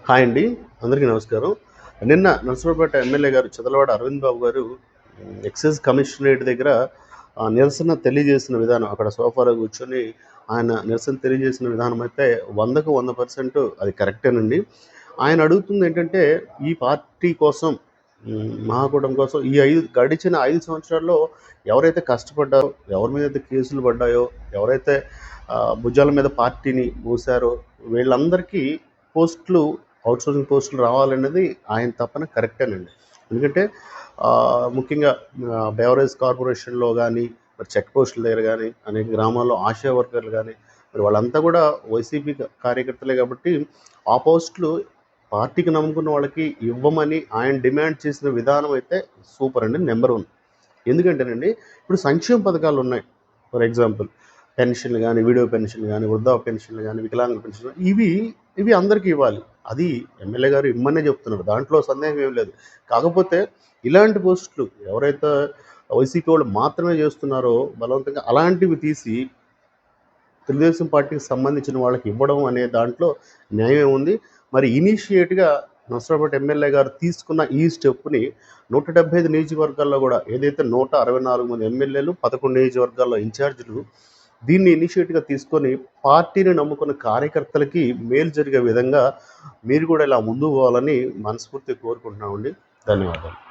Hi అండి. అందరికీ నమస్కారం. నిన్న నరసరావుపేట ఎమ్మెల్యే గారు చదలవాడ అరవింద్ బాబు గారు ఎక్సైజ్ కమిషనరేట్ దగ్గర నిరసన తెలియజేసిన విధానం, అక్కడ సోఫాలో కూర్చొని ఆయన నిరసన తెలియజేసిన విధానం అయితే 100కు 100% అది కరెక్టేనండి. ఆయన అడుగుతుంది ఏంటంటే, ఈ పార్టీ కోసం, మహాకూటమి కోసం గడిచిన 5 సంవత్సరాల్లో ఎవరైతే కష్టపడ్డారో, ఎవరి మీదైతే కేసులు పడ్డాయో, ఎవరైతే భుజాల మీద పార్టీని మోసారో వీళ్ళందరికీ పోస్టులు, అవుట్‌సోర్సింగ్ పోస్టులు రావాలనేది ఆయన తపన కరెక్టేనండి. ఎందుకంటే ముఖ్యంగా బెవరేజ్ కార్పొరేషన్‌లో గానీ, మరి చెక్ పోస్టుల దగ్గర గానీ, అనేక గ్రామాల్లో ఆశా వర్కర్లు గానీ, మరి వాళ్ళంతా కూడా వైసీపీ కార్యకర్తలే కాబట్టి ఆ పోస్టులు పార్టీకి నమ్ముకున్న వాళ్ళకి ఇవ్వమని ఆయన డిమాండ్ చేసిన విధానం అయితే సూపర్ అండి. నెంబర్ 1. ఎందుకంటేనండి, ఇప్పుడు సంక్షేమ పథకాలు ఉన్నాయి. ఫర్ ఎగ్జాంపుల్ పెన్షన్లు గానీ, విడో పెన్షన్లు గానీ, వృద్ధాప్య పెన్షన్లు గానీ, వికలాంగుల పెన్షన్లు ఇవి అందరికీ ఇవ్వాలి. అది ఎమ్మెల్యే గారు ఇమ్మనే చెప్తున్నారు. దాంట్లో సందేహం ఏమి లేదు. కాకపోతే ఇలాంటి పోస్టులు ఎవరైతే వైసీపీ వాళ్ళు మాత్రమే చేస్తున్నారో బలవంతంగా అలాంటివి తీసి తెలుగుదేశం పార్టీకి సంబంధించిన వాళ్ళకి ఇవ్వడం అనే దాంట్లో న్యాయం ఉంది. మరి ఇనీషియేట్‌గా నరసరావుపేట ఎమ్మెల్యే గారు తీసుకున్న ఈ స్టెప్‌ని 175 నియోజకవర్గాల్లో కూడా, ఏదైతే 164 మంది ఎమ్మెల్యేలు, 11 నియోజకవర్గాల్లో ఇన్ఛార్జీలు దీన్ని ఇనిషియేటివ్‌గా తీసుకొని పార్టీని నమ్ముకున్న కార్యకర్తలకి మేలు జరిగే విధంగా మీరు కూడా ఇలా ముందుకు పోవాలని మనస్ఫూర్తిగా కోరుకుంటున్నామండి. ధన్యవాదాలు.